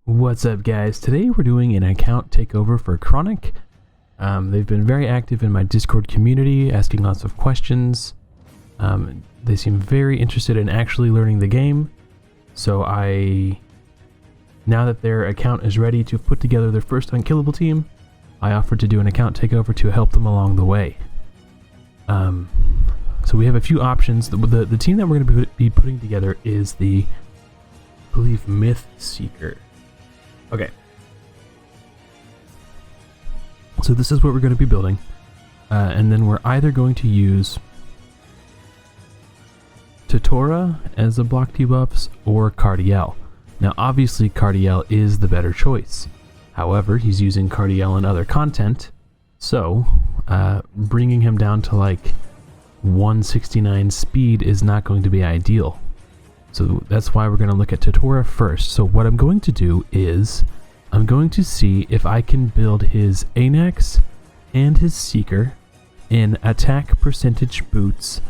What's up, guys? Today we're doing an account takeover for Chronic. They've been very active in my Discord community, asking lots of questions. They seem very interested in actually learning the game. So now that their account is ready to put together their first unkillable team, I offered to do an account takeover to help them along the way. So we have a few options. The team that we're going to be putting together is the, I believe, Mythseeker. Okay. So this is what we're going to be building. And then we're either going to use Takeover as the block debuffs or Cardiel. Now obviously Cardiel is the better choice. However, he's using Cardiel in other content, so bringing him down to like 169 speed is not going to be ideal. So that's why we're going to look at Takeover first. So what I'm going to do is I'm going to see if I can build his Anax and his Seeker in attack percentage boots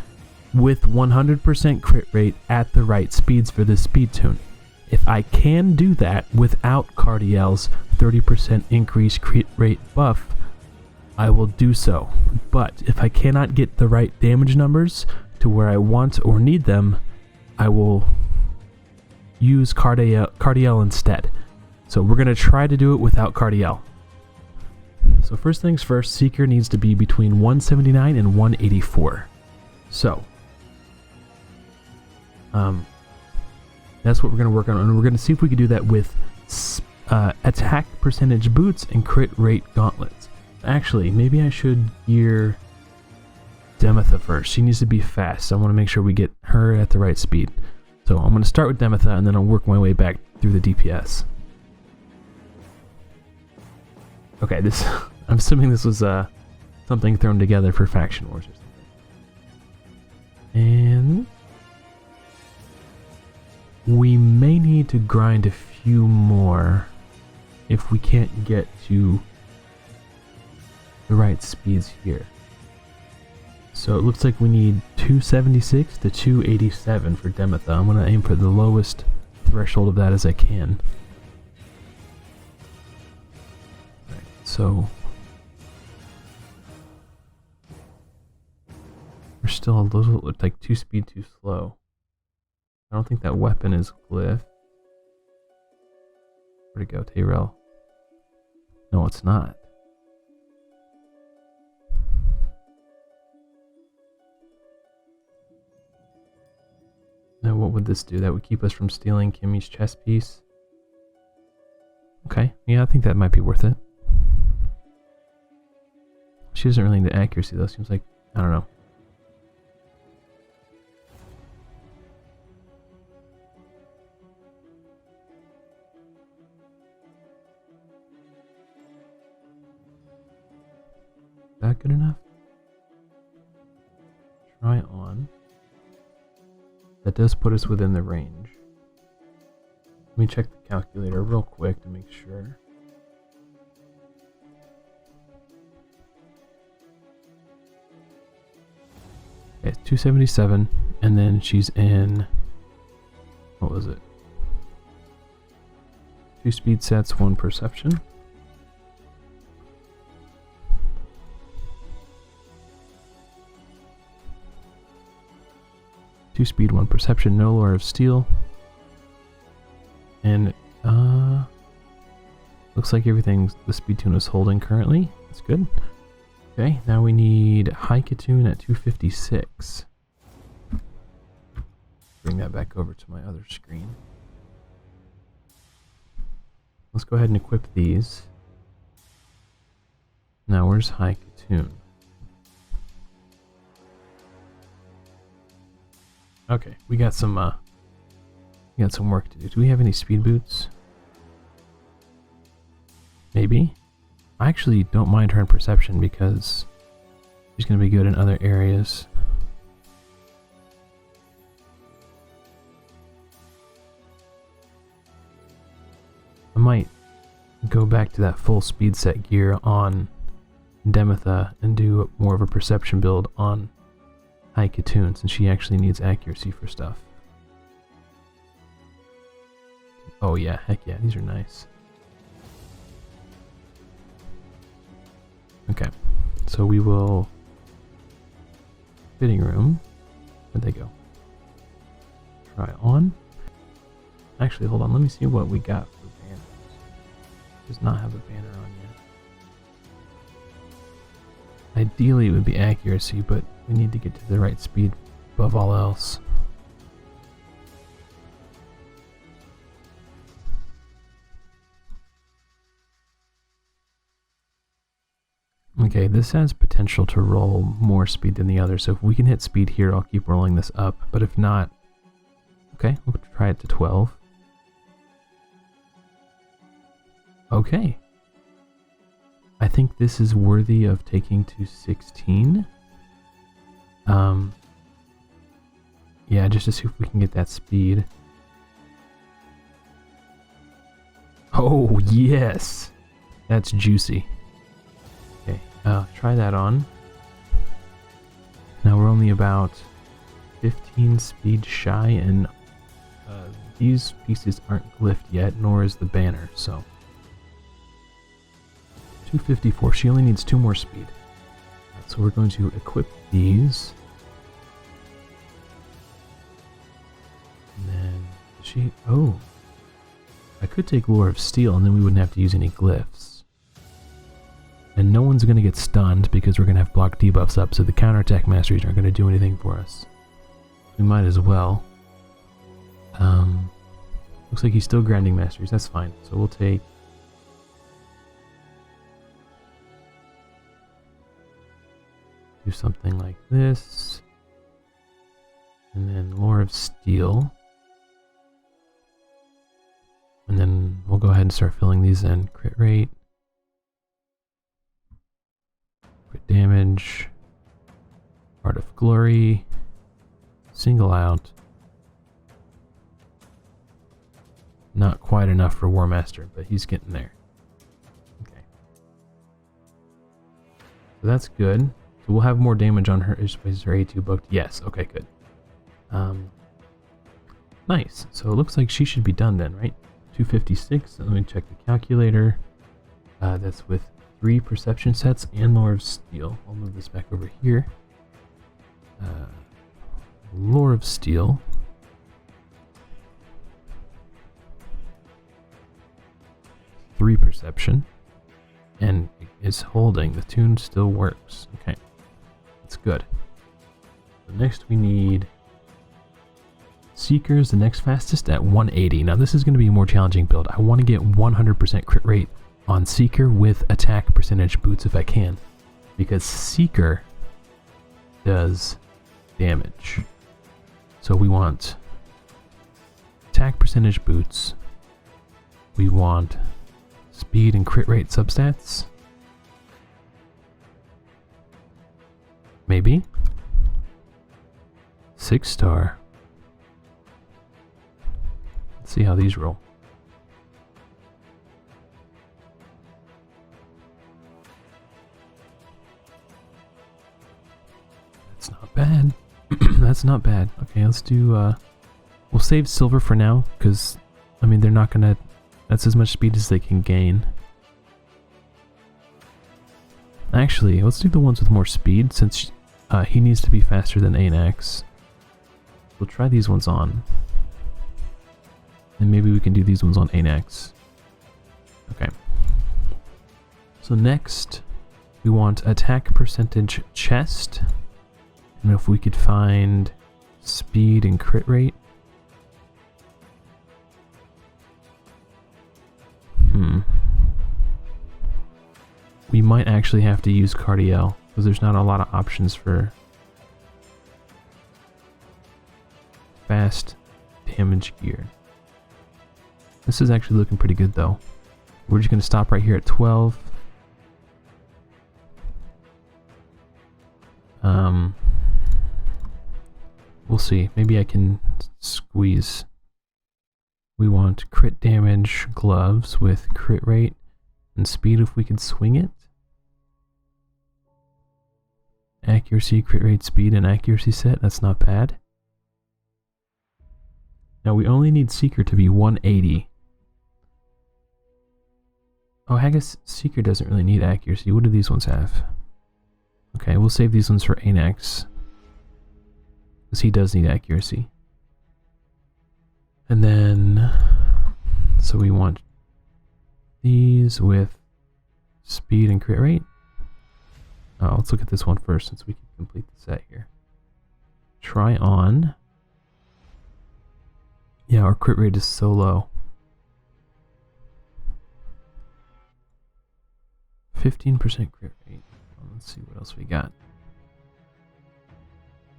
with 100% crit rate at the right speeds for this speed tune. If I can do that without Cardiel's 30% increase crit rate buff, I will do so. But if I cannot get the right damage numbers to where I want or need them, I will use Cardiel instead. So we're going to try to do it without Cardiel. So first things first, Seeker needs to be between 179 and 184. So that's what we're going to work on, and we're going to see if we can do that with attack percentage boots and crit rate gauntlets. Actually, maybe I should gear Demytha first. She needs to be fast, so I want to make sure we get her at the right speed. So I'm going to start with Demytha, and then I'll work my way back through the DPS. Okay, I'm assuming this was something thrown together for Faction Wars or something. And we may need to grind a few more if we can't get to the right speeds here. So it looks like we need 276 to 287 for Demytha. I'm going to aim for the lowest threshold of that as I can. Right, so we're still a little, like 2 speed too slow. I don't think that weapon is glyph. Where'd it go, Tyrell? No, it's not. Now what would this do? That would keep us from stealing Kimmy's chest piece. Okay, yeah, I think that might be worth it. She doesn't really need the accuracy though, seems like, I don't know. That good enough? Try on. That does put us within the range. Let me check the calculator real quick to make sure. Okay, 277, and then she's in, what was it? 2 speed sets, 1 perception. Two speed, 1 perception, no lore of steel. And looks like everything the speed tune is holding currently. That's good. Okay, now we need high Khatun at 256. Bring that back over to my other screen. Let's go ahead and equip these. Now where's high Khatun? Okay, we got some work to do. Do we have any speed boots? Maybe. I actually don't mind her in perception because she's going to be good in other areas. I might go back to that full speed set gear on Demytha and do more of a perception build on high Khatun, since she actually needs accuracy for stuff. Oh yeah, heck yeah, these are nice. Okay, so we will... Fitting room. Where'd they go? Try on. Actually, hold on, let me see what we got for banners. Does not have a banner on yet. Ideally it would be accuracy, but we need to get to the right speed above all else. Okay, this has potential to roll more speed than the other, so if we can hit speed here, I'll keep rolling this up, but if not, okay, we'll try it to 12. Okay. I think this is worthy of taking to 16. Yeah, just to see if we can get that speed. Oh, yes! That's juicy. Okay, try that on. Now we're only about 15 speed shy, and these pieces aren't glyphed yet, nor is the banner, so... 254, she only needs 2 more speed. So we're going to equip these. And then she... Oh! I could take Lore of Steel, and then we wouldn't have to use any glyphs. And no one's going to get stunned because we're going to have block debuffs up, so the counterattack masteries aren't going to do anything for us. We might as well. Looks like he's still grinding masteries, that's fine. So we'll take... Do something like this. And then Lore of Steel. And then we'll go ahead and start filling these in. Crit rate. Crit damage. Art of Glory. Single out. Not quite enough for War Master, but he's getting there. Okay. So that's good. So we'll have more damage on her. Is her A2 booked? Yes. Okay, good. Nice. So it looks like she should be done then, right? 256. Let me check the calculator. That's with 3 perception sets and Lore of Steel. I'll move this back over here. Lore of Steel. Three perception. And is holding. The tune still works. Okay. That's good. So next we need Seeker's the next fastest at 180. Now this is going to be a more challenging build. I want to get 100% crit rate on Seeker with attack percentage boots if I can. Because Seeker does damage. So we want attack percentage boots. We want speed and crit rate substats. Maybe. 6-star. Let's see how these roll. That's not bad. That's not bad. Okay, let's do, we'll save silver for now, because, I mean, they're not gonna, that's as much speed as they can gain. Actually, let's do the ones with more speed, since he needs to be faster than Anax. We'll try these ones on. And maybe we can do these ones on Anax. Okay. So next, we want attack percentage chest. And if we could find speed and crit rate. We might actually have to use Cardiel, because there's not a lot of options for fast damage gear. This is actually looking pretty good though. We're just going to stop right here at 12. We'll see. Maybe I can squeeze. We want crit damage gloves with crit rate and speed if we can swing it. Accuracy, crit rate, speed, and accuracy set. That's not bad. Now we only need Seeker to be 180 Oh, I guess Seeker doesn't really need accuracy. What do these ones have? Okay, we'll save these ones for Anax, because he does need accuracy. And then, so we want these with speed and crit rate. Oh, let's look at this one first since we can complete the set here. Try on. Yeah, our crit rate is so low. 15% crit rate. Well, let's see what else we got.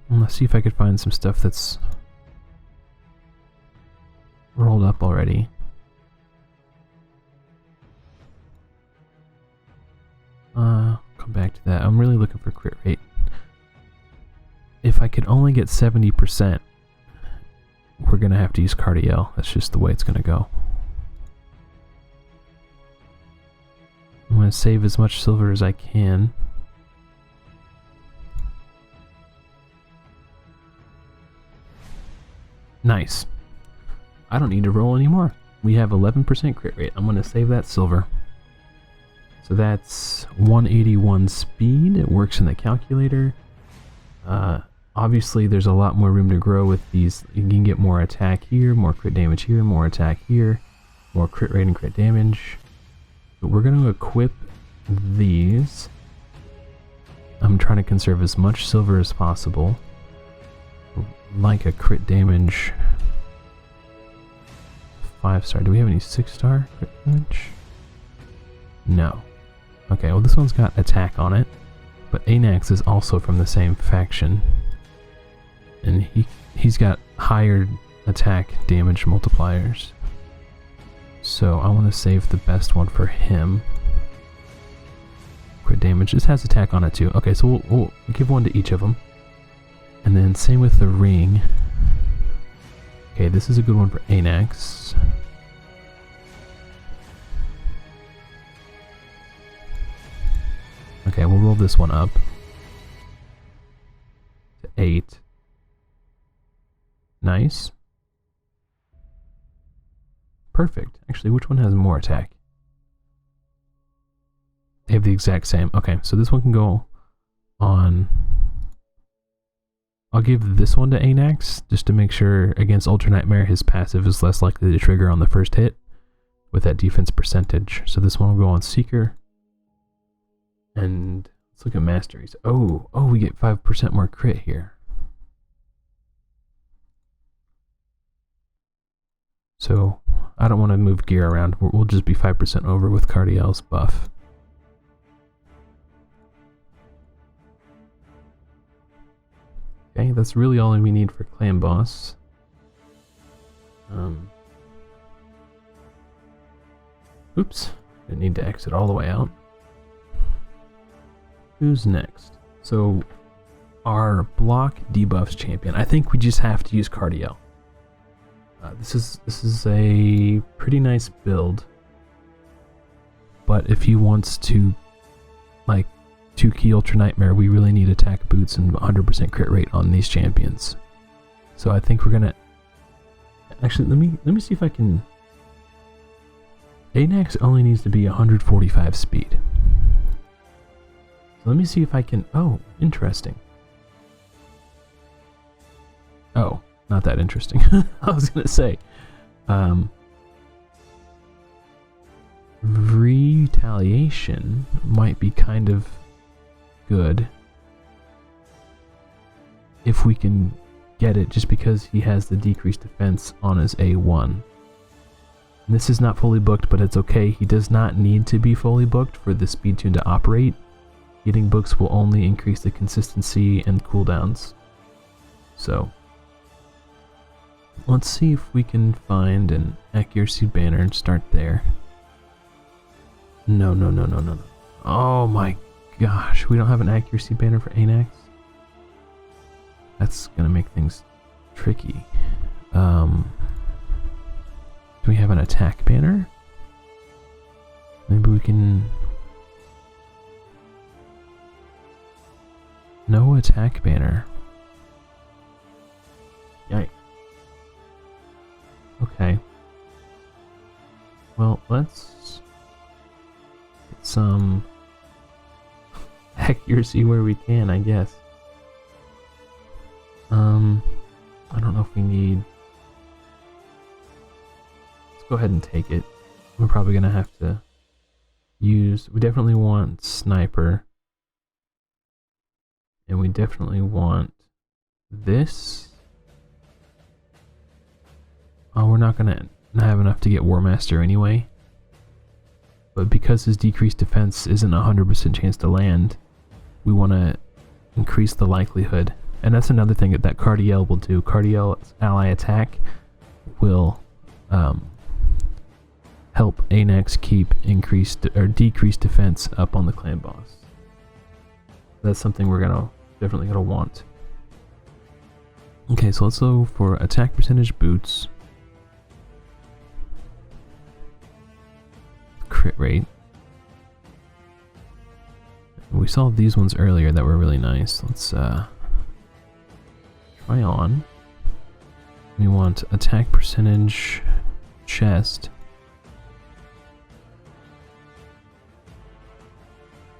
Let's see if I could find some stuff that's rolled up already. Come back to that. I'm really looking for crit rate. If I could only get 70%, we're gonna have to use Cardiel. That's just the way it's gonna go. I'm gonna save as much silver as I can. Nice. I don't need to roll anymore. We have 11% crit rate. I'm gonna save that silver. So that's 181 speed. It works in the calculator. Obviously, there's a lot more room to grow with these. You can get more attack here, more crit damage here, more attack here, more crit rate and crit damage. But we're going to equip these. I'm trying to conserve as much silver as possible. Like a crit damage 5-star. Do we have any 6-star crit damage? No. Okay, well this one's got attack on it. But Anax is also from the same faction. And he's got higher attack damage multipliers. So I want to save the best one for him. Crit damage. This has attack on it too. Okay, so we'll give one to each of them. And then same with the ring. Okay, this is a good one for Anax. Okay, we'll roll this one up to 8. Nice. Perfect. Actually, which one has more attack? They have the exact same. Okay, so this one can go on. I'll give this one to Anax, just to make sure against Ultra Nightmare his passive is less likely to trigger on the first hit with that defense percentage. So this one will go on Seeker. And let's look at Masteries. Oh, we get 5% more crit here. So I don't want to move gear around. We'll just be 5% over with Cardiel's buff. Okay, that's really all we need for Clan Boss. Oops, didn't need to exit all the way out. Who's next? So, our block debuffs champion. I think we just have to use Cardiel. This is a pretty nice build, but if he wants to, like, 2-key Ultra Nightmare, we really need attack boots and 100% crit rate on these champions. So I think we're gonna. Actually, let me see if I can. Anax only needs to be 145 speed. So let me see if I can. Oh, interesting. Oh, not that interesting. I was gonna say. Retaliation might be kind of good if we can get it, just because he has the decreased defense on his A1. And this is not fully booked, but it's okay. He does not need to be fully booked for the speed tune to operate. Getting books will only increase the consistency and cooldowns. So let's see if we can find an accuracy banner and start there. No. Oh my gosh, we don't have an accuracy banner for Anax? That's gonna make things tricky. Do we have an attack banner? Maybe we can... No attack banner. Yikes. Okay. Well, let's some accuracy where we can, I guess. I don't know if we need... Let's go ahead and take it. We're probably gonna have to use... We definitely want sniper. And we definitely want this. Oh, we're not gonna have enough to get War Master anyway. But because his decreased defense isn't a 100% chance to land, we want to increase the likelihood. And that's another thing that Cardiel will do. Cardiel's ally attack will help Anax keep increased or decreased defense up on the clan boss. That's something we're definitely gonna want. Okay, so let's go for attack percentage boots. Crit rate. We saw these ones earlier that were really nice. Let's try on. We want attack percentage, chest,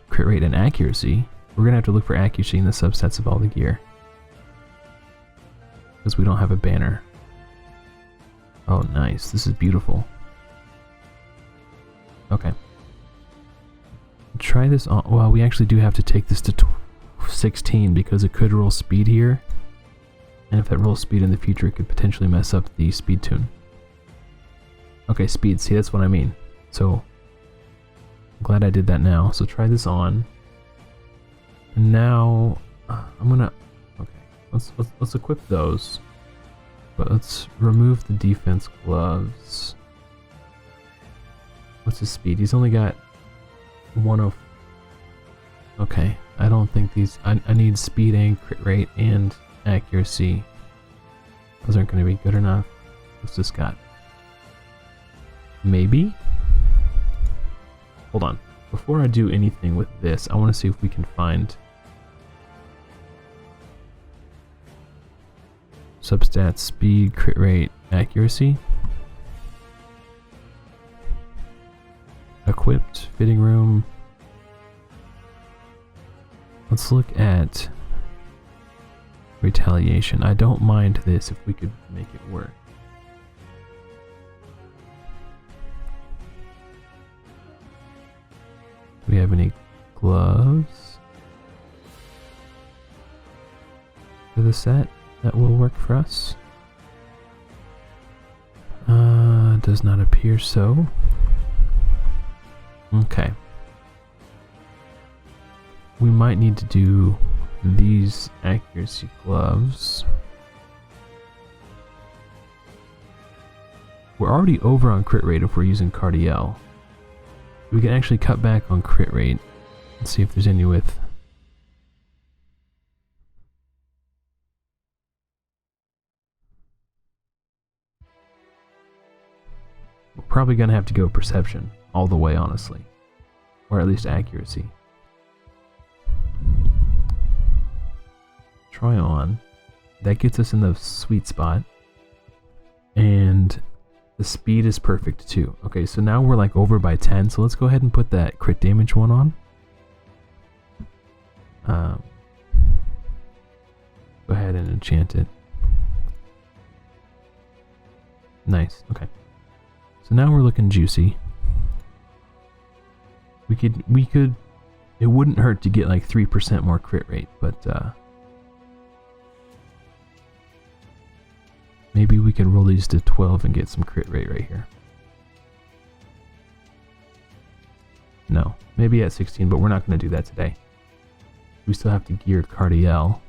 crit rate, and accuracy. We're gonna have to look for accuracy in the subsets of all the gear because we don't have a banner. Oh, nice. This is beautiful. Okay. Try this on. Well, we actually do have to take this to 16 because it could roll speed here. And if it rolls speed in the future, it could potentially mess up the speed tune. Okay, speed. See, that's what I mean. So, I'm glad I did that now. So try this on. And now, I'm gonna... Okay, let's equip those. But let's remove the defense gloves. What's his speed? He's only got 104. Okay, I don't think these... I need speed and crit rate and accuracy. Those aren't going to be good enough. What's this got? Maybe? Hold on. Before I do anything with this, I want to see if we can find substats, speed, crit rate, accuracy. Equipped, fitting room. Let's look at retaliation. I don't mind this if we could make it work. Do we have any gloves for the set that will work for us? Does not appear so. Okay. We might need to do these accuracy gloves. We're already over on crit rate if we're using Cardiel. We can actually cut back on crit rate and see if there's any with... We're probably going to have to go perception all the way, honestly. Or at least accuracy. Try on. That gets us in the sweet spot. And the speed is perfect too. Okay, so now we're like over by 10, so let's go ahead and put that crit damage one on. Go ahead and enchant it. Nice, okay. So now we're looking juicy. We could, it wouldn't hurt to get like 3% more crit rate, but maybe we could roll these to 12 and get some crit rate right here. No, maybe at 16, but we're not going to do that today. We still have to gear Cardiel.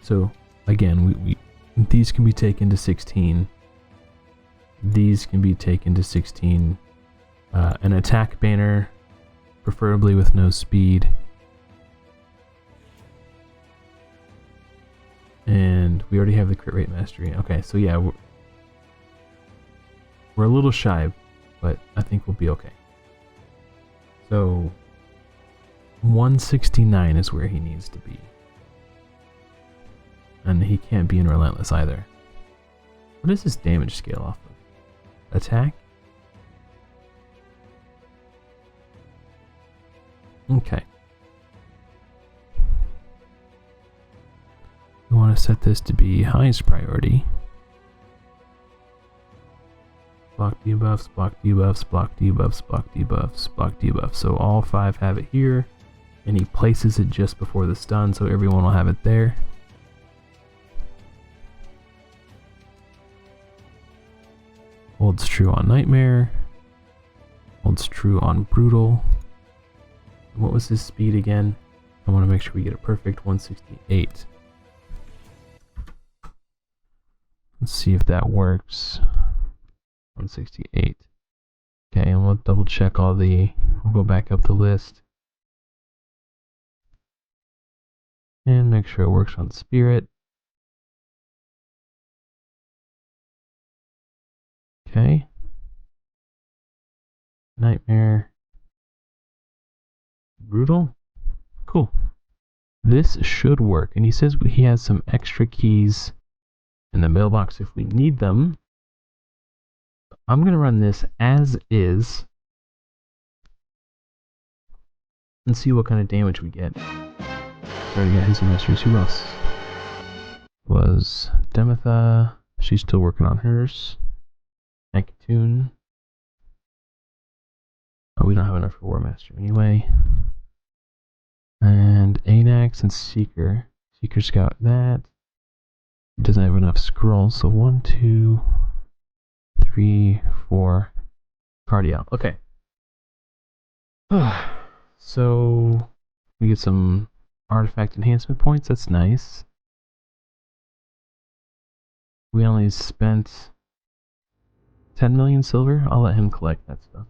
So again, these can be taken to 16. These can be taken to 16. An attack banner, preferably with no speed. And we already have the crit rate mastery. Okay, so yeah, we're a little shy, but I think we'll be okay. So 169 is where he needs to be. And he can't be in Relentless either. What is this damage scale off of? Attack? Okay. We want to set this to be highest priority. Block debuffs, block debuffs, block debuffs, block debuffs, block debuffs. So all 5 have it here, and he places it just before the stun, so everyone will have it there. Holds true on Nightmare. Holds true on Brutal. What was his speed again? I want to make sure we get a perfect 168. Let's see if that works. 168. Okay, and we'll double check all the... We'll go back up the list. And make sure it works on Spirit. Okay. Nightmare. Brutal. Cool. This should work. And he says he has some extra keys in the mailbox if we need them. I'm going to run this as is and see what kind of damage we get. Already got his masters. Who else? Was Demytha. She's still working on hers. Khatun. Oh, we don't have enough for War Master anyway. And Anax and Seeker. Seeker's got that. He doesn't have enough scrolls, so 1, 2, 3, 4. Cardiel. Okay. So we get some artifact enhancement points. That's nice. We only spent 10 million silver. I'll let him collect that stuff.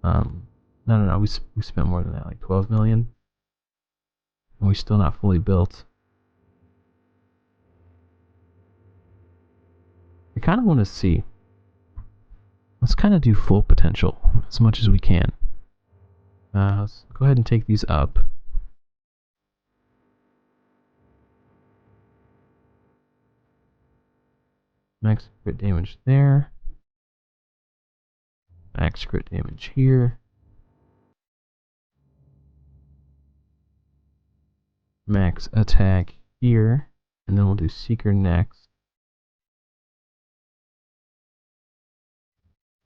No. We spent more than that, like 12 million. And we're still not fully built. I kind of want to see. Let's kind of do full potential as much as we can. Let's go ahead and take these up. Max crit damage there. Max crit damage here. Max attack here. And then we'll do Seeker next.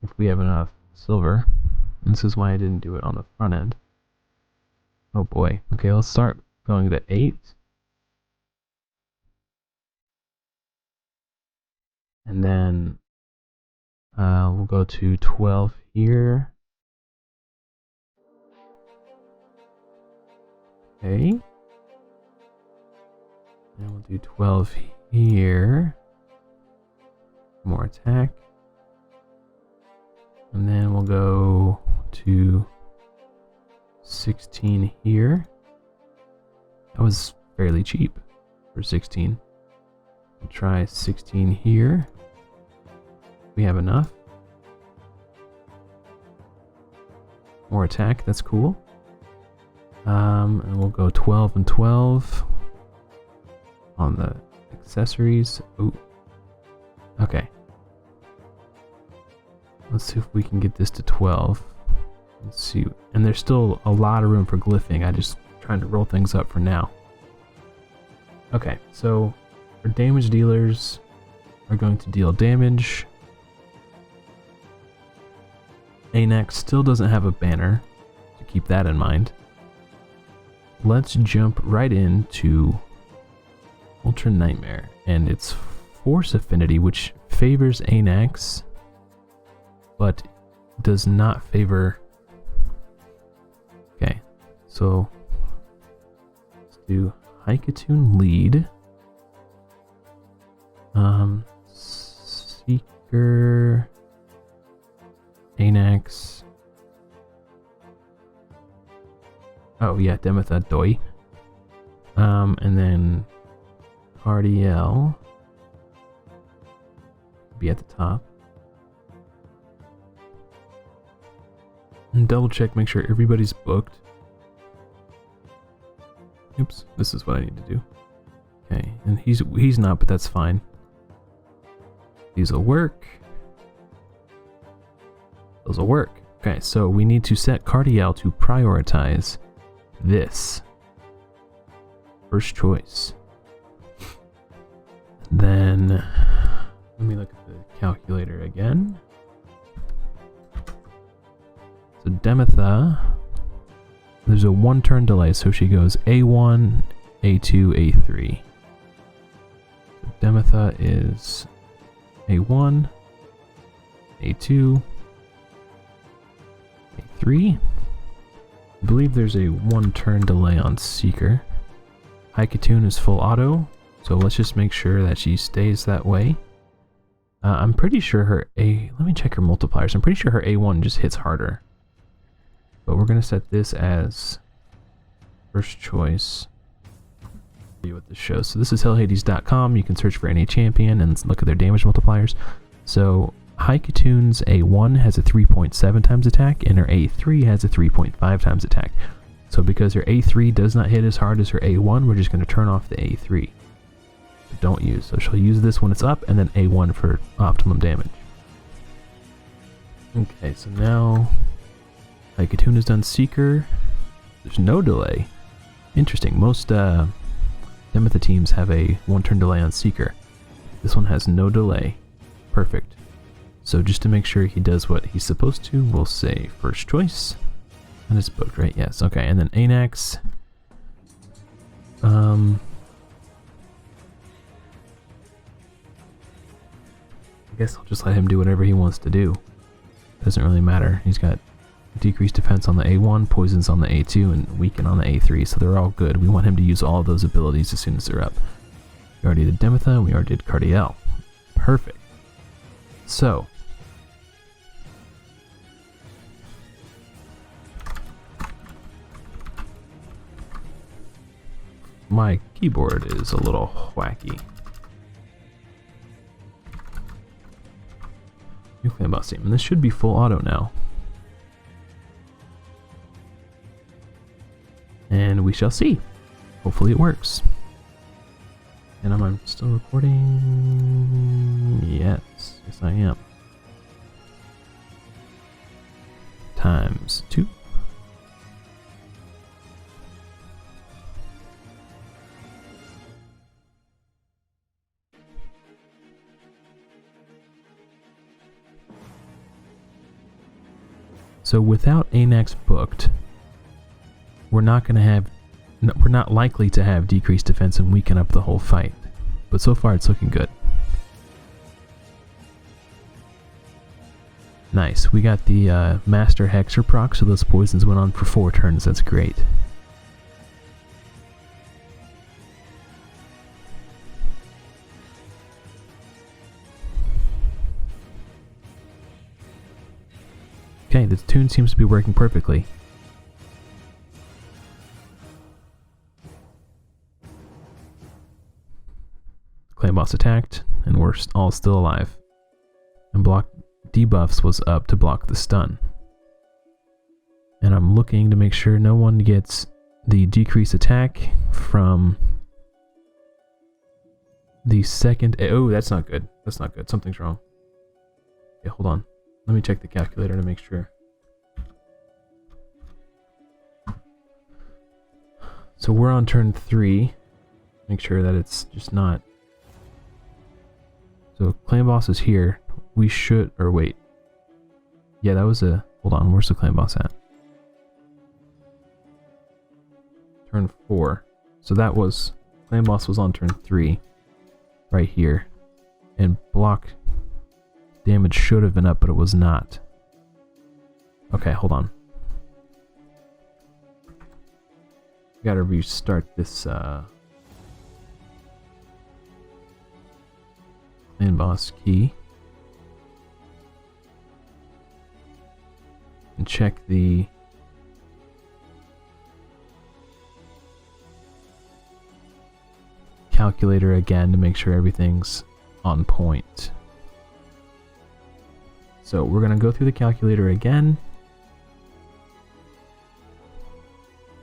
If we have enough silver. This is why I didn't do it on the front end. Oh boy. Okay, let's start going to 8. And then we'll go to 12 here. Okay. And we'll do 12 here. More attack. And then we'll go to 16 here. That was fairly cheap for 16. We'll try 16 here. We have enough. More attack, that's cool. And we'll go 12 and 12 on the accessories. Ooh. Okay. Let's see if we can get this to 12. Let's see. And there's still a lot of room for glyphing. I just trying to roll things up for now. Okay, so our damage dealers are going to deal damage. Anax still doesn't have a banner, so keep that in mind. Let's jump right into Ultra Nightmare and its Force Affinity, which favors Anax, but does not favor... Okay, so let's do Khatun lead. Seeker, Anax. Oh yeah, Demytha Doi. And then Cardiel be at the top. And double check, make sure everybody's booked. Oops, this is what I need to do. Okay, and he's not, but that's fine. These will work. Those will work. Okay, so we need to set Cardiel to prioritize this. First choice. Then, let me look at the calculator again. So Demytha, there's a 1 turn delay, so she goes A1, A2, A3. So Demytha is A1, A2, A3. I believe there's a 1 turn delay on Seeker. Khatun is full auto, so let's just make sure that she stays that way. I'm pretty sure her let me check her multipliers. I'm pretty sure her A1 just hits harder. But we're going to set this as first choice. See what this shows. So this is hellhades.com. You can search for any champion and look at their damage multipliers. So Khatun's A1 has a 3.7 times attack, and her A3 has a 3.5 times attack. So because her A3 does not hit as hard as her A1, we're just going to turn off the A3. Don't use. So she'll use this when it's up, and then A1 for optimum damage. Okay, so now Khatun has done Seeker. There's no delay. Interesting. Most Demytha teams have a 1 turn delay on Seeker. This one has no delay. Perfect. So just to make sure he does what he's supposed to, we'll say first choice. And it's booked, right? Yes. Okay, and then Anax. I guess I'll just let him do whatever he wants to do. Doesn't really matter. He's got decreased defense on the A1, poisons on the A2, and weaken on the A3, so they're all good. We want him to use all of those abilities as soon as they're up. We already did Demytha, and we already did Cardiel. Perfect. So, my keyboard is a little wacky. Nuclear boss team, and this should be full auto now. And we shall see. Hopefully it works. And I'm still recording. Yes, yes I am. ×2. So without Anax booked, we're not likely to have decreased defense and weaken up the whole fight. But so far it's looking good. Nice. We got the Master Hexer proc, so those poisons went on for 4 turns. That's great. Okay, the tune seems to be working perfectly. Clan boss attacked, and we're all still alive. And block debuffs was up to block the stun. And I'm looking to make sure no one gets the decreased attack from the second. Oh, that's not good. That's not good. Something's wrong. Okay, hold on. Let me check the calculator to make sure. So we're on turn 3. Make sure that it's just not. So clan boss is here. We should, or wait. Yeah, that was a, hold on, where's the clan boss at? Turn 4. So that was, clan boss was on turn 3. Right here. And block damage should have been up, but it was not. Okay, hold on. Gotta restart this clan boss key. And check the calculator again to make sure everything's on point. So we're gonna go through the calculator again.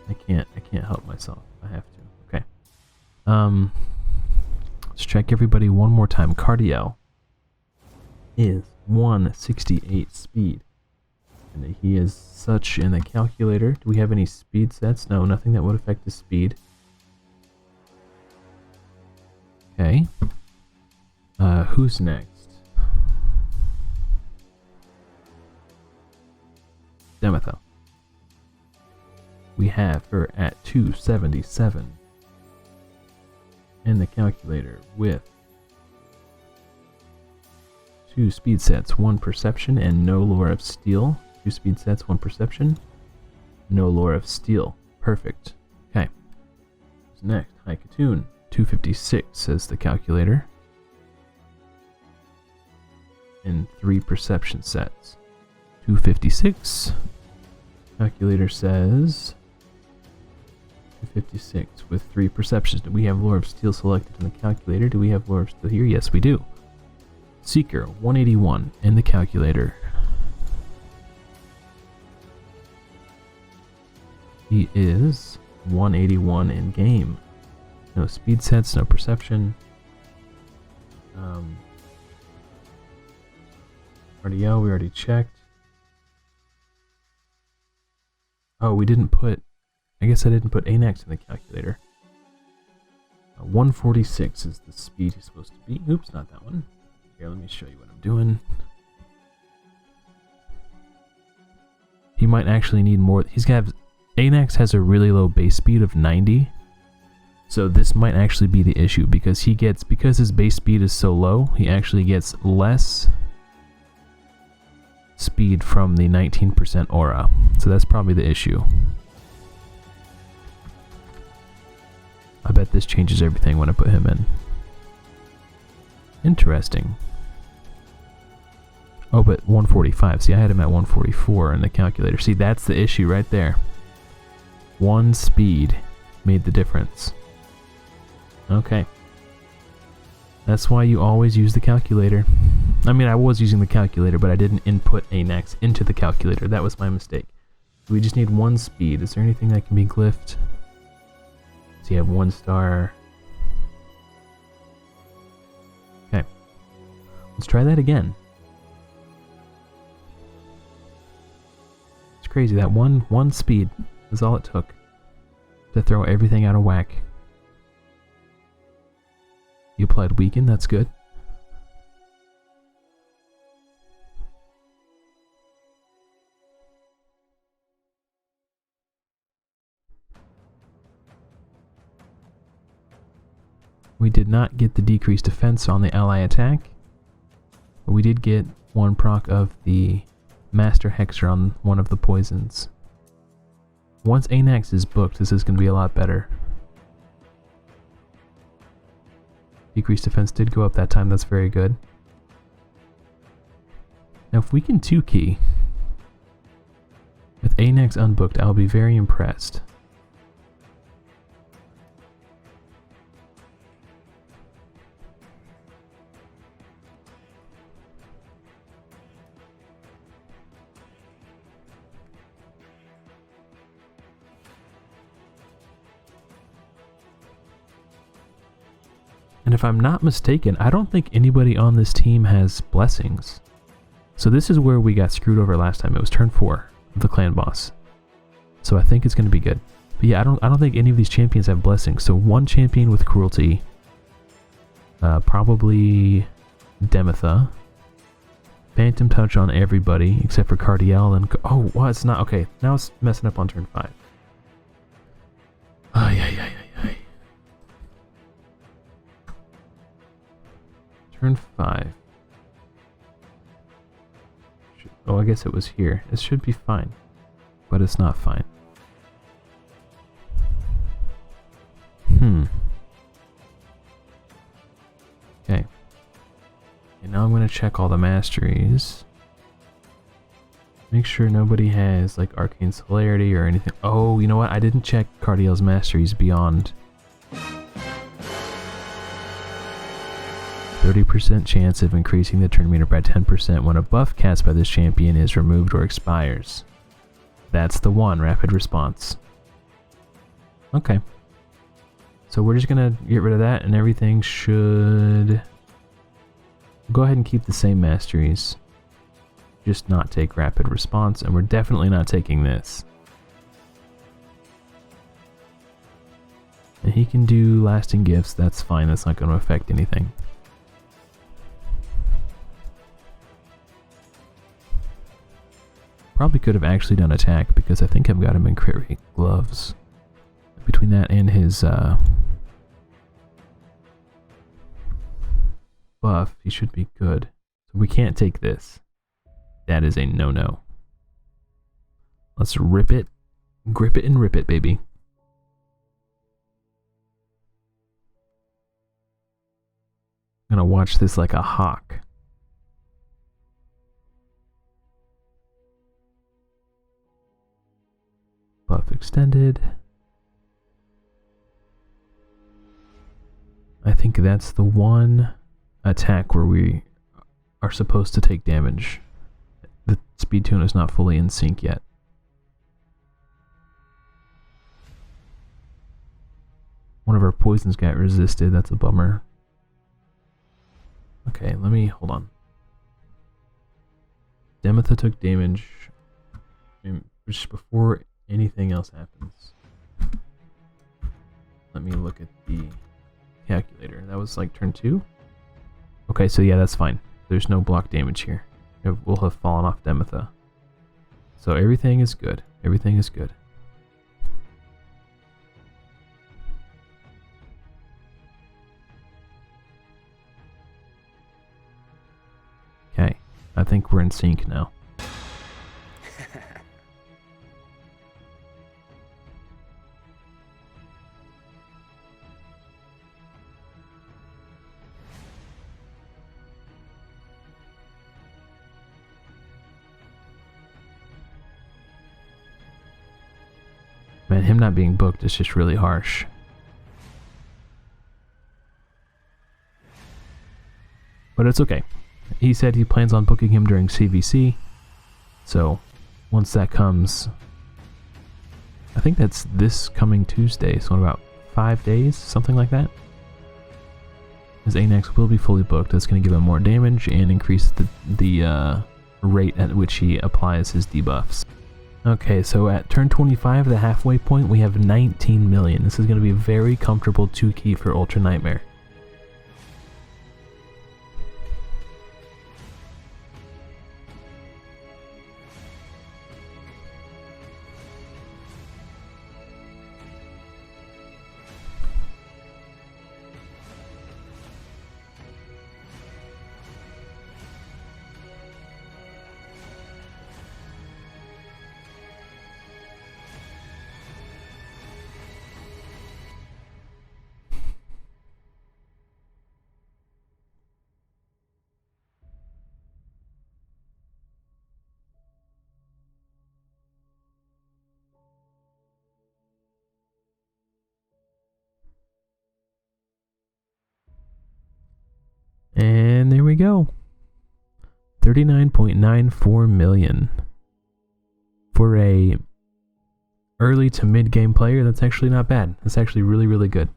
I can't help myself. I have to. Okay. Let's check everybody one more time. Cardiel is 168 speed. And he is such in the calculator. Do we have any speed sets? No, nothing that would affect his speed. Okay. Who's next? Demytha. We have her at 277 in the calculator with 2 speed sets, 1 perception, and no lore of steel. 2 speed sets, 1 perception, no lore of steel. Perfect. Okay. Who's next? Hi, Khatun. 256 says the calculator. And 3 perception sets. 256. Calculator says 256 with 3 perceptions. Do we have lore of steel selected in the calculator? Do we have lore of steel here? Yes, we do. Seeker 181 in the calculator. He is 181 in game. No speed sets, no perception. Cardiel, we already checked. Oh, we didn't put... I guess I didn't put Anax in the calculator. 146 is the speed he's supposed to be. Oops, not that one. Here, let me show you what I'm doing. He might actually need more. He's got... Anax has a really low base speed of 90. So this might actually be the issue because his base speed is so low, he actually gets less speed from the 19% aura. So that's probably the issue. I bet this changes everything when I put him in. Interesting. Oh, but 145. See, I had him at 144 in the calculator. See, that's the issue right there. 1 speed made the difference. Okay. That's why you always use the calculator. I mean, I was using the calculator, but I didn't input Anax into the calculator. That was my mistake. We just need 1 speed. Is there anything that can be glyphed? So you have 1 star. Okay. Let's try that again. It's crazy. That one speed is all it took to throw everything out of whack. You applied weaken, that's good. We did not get the decreased defense on the ally attack, but we did get 1 proc of the Master Hexer on one of the poisons. Once Anax is booked, this is going to be a lot better. Decreased defense did go up that time, that's very good. Now if we can 2-key with Anax unbooked, I'll be very impressed. And if I'm not mistaken, I don't think anybody on this team has blessings. So this is where we got screwed over last time. It was turn 4 of the clan boss. So I think it's going to be good. But yeah, I don't think any of these champions have blessings. So 1 champion with cruelty. Probably Demytha. Phantom touch on everybody except for Cardiel and... Oh, well, it's not... Okay, now it's messing up on turn 5. Ay, ay, ay, ay, ay. Turn 5. Oh, I guess it was here. It should be fine. But it's not fine. Okay. And now I'm going to check all the masteries. Make sure nobody has like Arcane Celerity or anything. Oh, you know what? I didn't check Cardiel's masteries beyond 30% chance of increasing the turn meter by 10% when a buff cast by this champion is removed or expires. That's the one, rapid response. Okay. So we're just gonna get rid of that and everything should... Go ahead and keep the same masteries. just not take rapid response, and we're definitely not taking this. And he can do lasting gifts, that's fine, that's not going to affect anything. Probably could have actually done attack, because I think I've got him in crit rate gloves. Between that and his buff, he should be good. So we can't take this. That is a no-no. Let's rip it, grip it, and rip it, baby. I'm gonna watch this like a hawk. Buff extended. I think that's the one attack where we are supposed to take damage. The speed tune is not fully in sync yet. One of our poisons got resisted, that's a bummer. Okay, let me, hold on. Demytha took damage just before anything else happens. Let me look at the calculator. That was like turn 2? Okay, so yeah, that's fine. There's no block damage here. We'll have fallen off Demytha. So everything is good. Everything is good. Okay, I think we're in sync now. Man, him not being booked is just really harsh. But it's okay. He said he plans on booking him during CVC. So, once that comes, I think that's this coming Tuesday, so in about 5 days, something like that. His Anax will be fully booked. That's going to give him more damage and increase the rate at which he applies his debuffs. Okay, so at turn 25, the halfway point, we have 19 million. This is going to be a very comfortable 2-key for Ultra Nightmare. And there we go. 39.94 million. For a early to mid-game player, that's actually not bad. That's actually really, really good.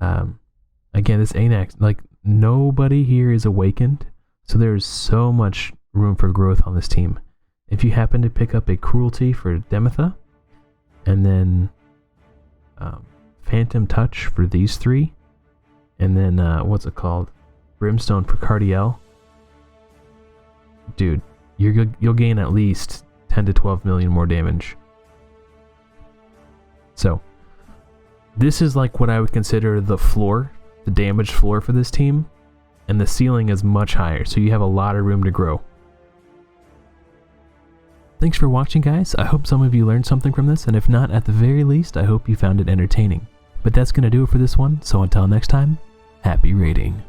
Again, this Anax, like, nobody here is awakened, so there's so much room for growth on this team. If you happen to pick up a Cruelty for Demytha, and then Phantom Touch for these three, and then, what's it called? Brimstone for Cardiel. Dude, you'll gain at least 10 to 12 million more damage. So, this is like what I would consider the floor, the damage floor for this team, and the ceiling is much higher, so you have a lot of room to grow. Thanks for watching, guys. I hope some of you learned something from this, and if not, at the very least, I hope you found it entertaining. But that's going to do it for this one, so until next time, happy raiding.